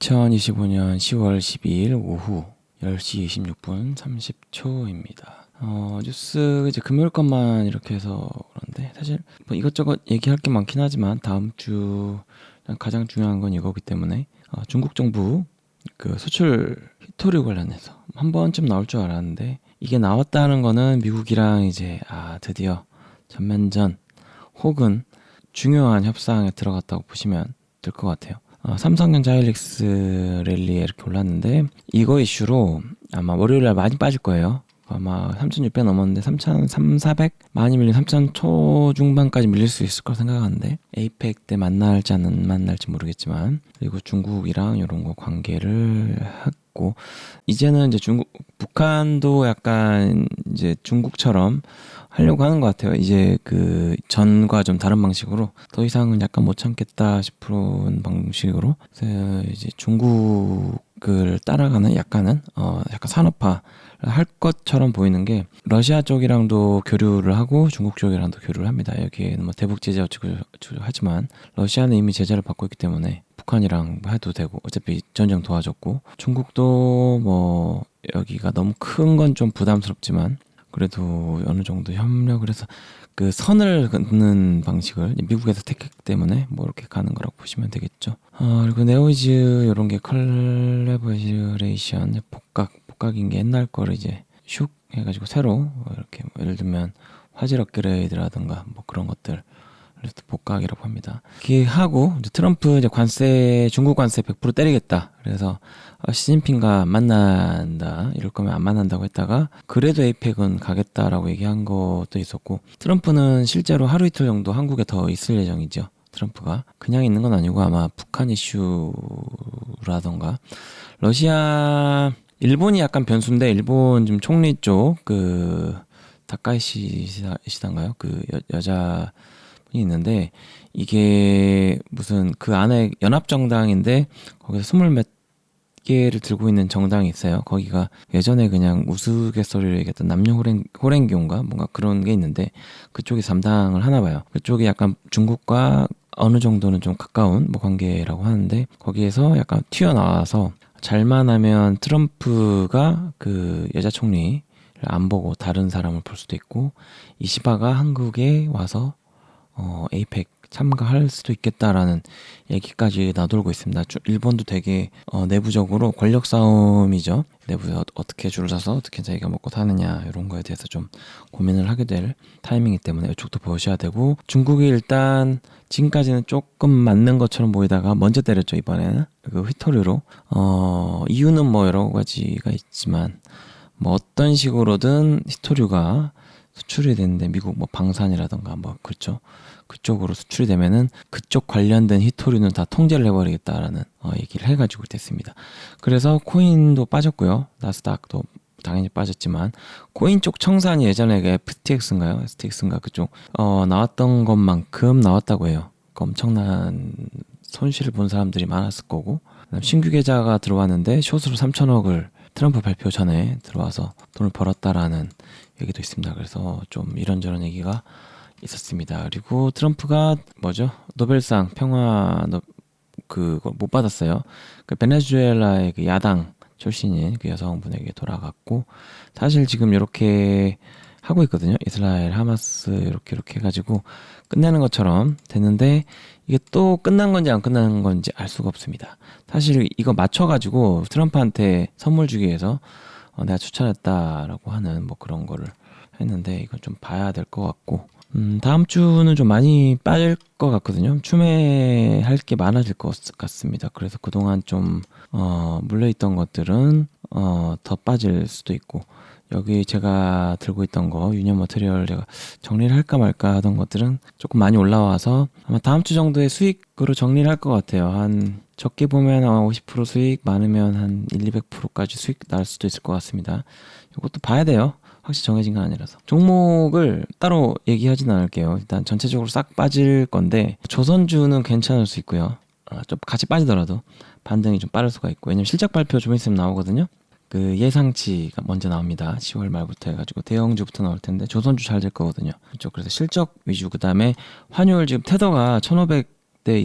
2025년 10월 12일 오후 10시 26분 30초입니다. 뉴스 이제 금요일 것만 이렇게 해서 그런데 사실 뭐 이것저것 얘기할 게 많긴 하지만 다음 주 가장 중요한 건 이거기 때문에 중국 정부 그 수출 히토류 관련해서 한 번쯤 나올 줄 알았는데 이게 나왔다는 거는 미국이랑 이제 드디어 전면전 혹은 중요한 협상에 들어갔다고 보시면 될 것 같아요. 삼성전자 하이닉스 랠리에 이렇게 올랐는데 이거 이슈로 아마 월요일날 많이 빠질 거예요. 아마 3,600 넘었는데 3,400 많이 밀린 3,000 초중반까지 밀릴 수 있을 거 생각하는데 에이펙 때 만날지 안 만날지 모르겠지만 그리고 중국이랑 이런 거 관계를 했고 이제는 이제 북한도 약간 이제 중국처럼 하려고 하는 것 같아요. 이제 그 전과 좀 다른 방식으로 더 이상은 약간 못 참겠다 싶은 방식으로 그래서 이제 중국을 따라가는 약간 산업화 할 것처럼 보이는 게 러시아 쪽이랑도 교류를 하고 중국 쪽이랑도 교류를 합니다. 여기에는 뭐 대북 제재 어쩌고 하지만 러시아는 이미 제재를 받고 있기 때문에 북한이랑 해도 되고 어차피 전쟁 도와줬고 중국도 뭐 여기가 너무 큰 건 좀 부담스럽지만 그래도 어느 정도 협력을 해서 그 선을 긋는 방식을 미국에서 택했기 때문에 뭐 이렇게 가는 거라고 보시면 되겠죠. 그리고 네오이즈 이런 게 컬래버레이션 복각인 게 옛날 거를 이제 슉 해가지고 새로 이렇게 뭐 예를 들면 화질 업그레이드라든가 뭐 그런 것들 그래서 복각이라고 합니다. 이렇게 하고 이제 트럼프 이제 중국 관세 100% 때리겠다. 그래서 시진핑과 만난다. 이럴 거면 안 만난다고 했다가 그래도 에이펙은 가겠다라고 얘기한 것도 있었고 일본은 실제로 하루 이틀 정도 한국에 더 있을 예정이죠. 트럼프가 그냥 있는 건 아니고 아마 북한 이슈라던가 러시아 일본이 약간 변수인데 일본 지금 총리 쪽 그 다카이시단가요? 그 여자 있는데 이게 무슨 그 안에 연합정당인데 거기서 20몇 개를 들고 있는 정당이 있어요. 거기가 예전에 그냥 우스갯소리로 얘기했던 남녀 호랭교인가 뭔가 그런 게 있는데 그쪽이 담당을 하나 봐요. 그쪽이 약간 중국과 어느 정도는 좀 가까운 뭐 관계라고 하는데 거기에서 약간 튀어나와서 잘만 하면 트럼프가 그 여자 총리를 안 보고 다른 사람을 볼 수도 있고 이시바가 한국에 와서 에이펙 참가할 수도 있겠다라는 얘기까지 나돌고 있습니다. 일본도 되게 내부적으로 권력 싸움이죠. 내부에 어떻게 줄을 서서 어떻게 자기가 먹고 사느냐 이런 거에 대해서 좀 고민을 하게 될 타이밍이기 때문에 이쪽도 보셔야 되고 중국이 일단 지금까지는 조금 맞는 것처럼 보이다가 먼저 때렸죠. 이번에는 그 휘토류로 이유는 뭐 여러 가지가 있지만 뭐 어떤 식으로든 휘토류가 수출이 되는데 미국 뭐 방산이라던가 뭐 그렇죠. 그쪽으로 수출이 되면은 그쪽 관련된 히토류는 다 통제를 해버리겠다라는 얘기를 해가지고 됐습니다. 그래서 코인도 빠졌고요. 나스닥도 당연히 빠졌지만 코인 쪽 청산이 예전에 FTX인가요? STX인가 그쪽 나왔던 것만큼 나왔다고 해요. 엄청난 손실을 본 사람들이 많았을 거고 신규 계좌가 들어왔는데 숏으로 3천억을 트럼프 발표 전에 들어와서 돈을 벌었다라는 얘기도 있습니다. 그래서 좀 이런저런 얘기가 있었습니다. 그리고 트럼프가 노벨상 평화 그거 못 받았어요. 그 베네수엘라의 그 야당 출신인 그 여성분에게 돌아갔고 사실 지금 이렇게 하고 있거든요. 이스라엘 하마스 이렇게 해가지고 끝내는 것처럼 됐는데 이게 또 끝난 건지 안 끝난 건지 알 수가 없습니다. 사실 이거 맞춰가지고 트럼프한테 선물 주기 위해서 내가 추천했다라고 하는 뭐 그런 거를 했는데 이건 좀 봐야 될 것 같고 다음 주는 좀 많이 빠질 것 같거든요. 추매할 게 많아질 것 같습니다. 그래서 그동안 좀 물려있던 것들은 더 빠질 수도 있고 여기 제가 들고 있던 거 유니언 머티리얼 제가 정리를 할까 말까 하던 것들은 조금 많이 올라와서 아마 다음 주 정도의 수익으로 정리를 할 것 같아요. 한 적게 보면 아마 50% 수익, 많으면 한 100~200%까지 수익 날 수도 있을 것 같습니다. 이것도 봐야 돼요. 확실히 정해진 건 아니라서 종목을 따로 얘기하진 않을게요. 일단 전체적으로 싹 빠질 건데 조선주는 괜찮을 수 있고요. 좀 같이 빠지더라도 반등이 좀 빠를 수가 있고 왜냐면 실적 발표 좀 있으면 나오거든요. 그 예상치가 먼저 나옵니다. 10월 말부터 해가지고 대형주부터 나올 텐데 조선주 잘 될 거거든요. 그렇죠. 그래서 실적 위주 그 다음에 환율 지금 테더가 1,500대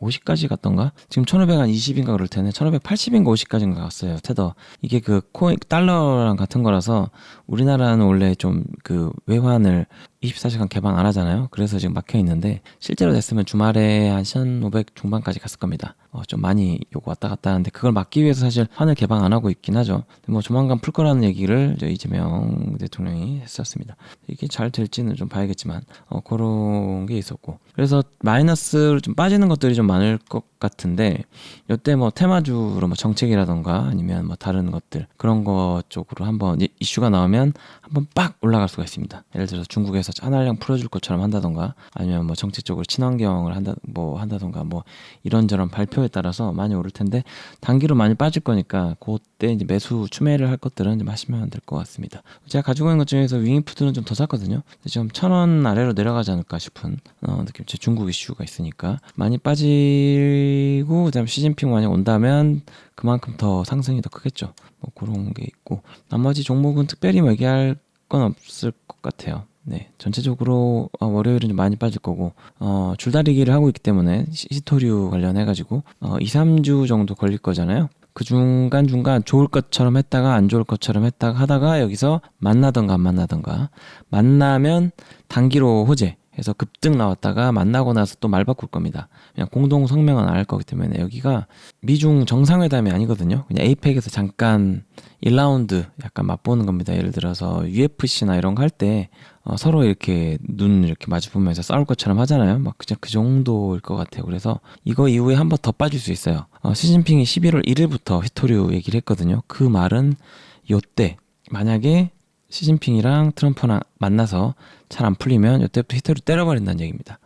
50까지 갔던가? 지금 1520인가 그럴 테네. 1580인가 50까지인가 갔어요. 테더. 이게 그 코인 달러랑 같은 거라서 우리나라는 원래 좀 그 외환을 24시간 개방 안 하잖아요. 그래서 지금 막혀 있는데 실제로 됐으면 주말에 한 1500 중반까지 갔을 겁니다. 좀 많이 요거 왔다 갔다 하는데 그걸 막기 위해서 사실 환을 개방 안 하고 있긴 하죠. 뭐 조만간 풀 거라는 얘기를 이재명 대통령이 했었습니다. 이게 잘 될지는 좀 봐야겠지만 그런 게 있었고 그래서 마이너스로 좀 빠지는 것들이 좀 많을 것 같은데 이때 뭐 테마주로 뭐 정책이라던가 아니면 뭐 다른 것들 그런 것 쪽으로 한번 이슈가 나오면 한번 빡 올라갈 수가 있습니다. 예를 들어서 중국에서 차날량 풀어줄 것처럼 한다던가 아니면 뭐 정책적으로 친환경을 한다던가 뭐 이런저런 발표에 따라서 많이 오를 텐데 단기로 많이 빠질 거니까 그때 이제 매수 추매를 할 것들은 좀 하시면 될 것 같습니다. 제가 가지고 있는 것 중에서 윙이푸드는 좀 더 샀거든요. 지금 1,000원 아래로 내려가지 않을까 싶은 느낌. 제 중국 이슈가 있으니까 많이 빠지고 그다음에 시진핑 만약 온다면 그만큼 더 상승이 더 크겠죠. 뭐 그런 게 있고 나머지 종목은 특별히 뭐 얘기할 건 없을 것 같아요. 네, 전체적으로 월요일은 좀 많이 빠질 거고 줄다리기를 하고 있기 때문에 시토류 관련해가지고 2, 3주 정도 걸릴 거잖아요. 그 중간중간 좋을 것처럼 했다가 안 좋을 것처럼 했다가 하다가 여기서 만나던가 안 만나던가 만나면 단기로 호재 해서 급등 나왔다가 만나고 나서 또 말 바꿀 겁니다. 그냥 공동 성명은 안 할 거기 때문에 여기가 미중 정상회담이 아니거든요. 그냥 에이펙에서 잠깐 1라운드 약간 맛보는 겁니다. 예를 들어서 UFC나 이런 거 할 때 서로 이렇게 눈 이렇게 마주보면서 싸울 것처럼 하잖아요. 막 그냥 그 정도일 것 같아요. 그래서 이거 이후에 한 번 더 빠질 수 있어요. 시진핑이 11월 1일부터 히토류 얘기를 했거든요. 그 말은 요때 만약에 시진핑이랑 트럼프랑 만나서 잘 안 풀리면 이때부터 히토류 때려버린다는 얘기입니다.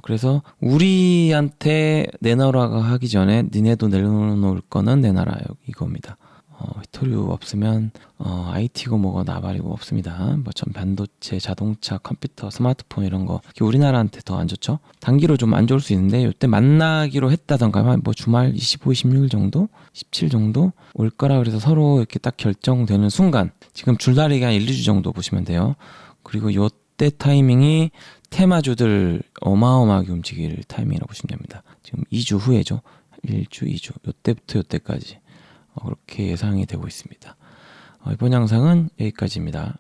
그래서 우리한테 내놔라고 하기 전에 니네도 내놓을 거는 내놔라 이겁니다. 히토류 없으면 IT고 뭐고 나발이고 없습니다. 뭐 전 반도체, 자동차, 컴퓨터, 스마트폰 이런 거 우리나라한테 더 안 좋죠. 단기로 좀 안 좋을 수 있는데 이때 만나기로 했다던가 뭐 주말 25, 26일 정도, 17 정도 올 거라 그래서 서로 이렇게 딱 결정되는 순간 지금 줄다리기 한 1, 2주 정도 보시면 돼요. 그리고 요때 타이밍이 테마주들 어마어마하게 움직일 타이밍이라고 보시면 됩니다. 지금 2주 후에죠. 1주, 2주 요때부터 요때까지 그렇게 예상이 되고 있습니다. 이번 영상은 여기까지입니다.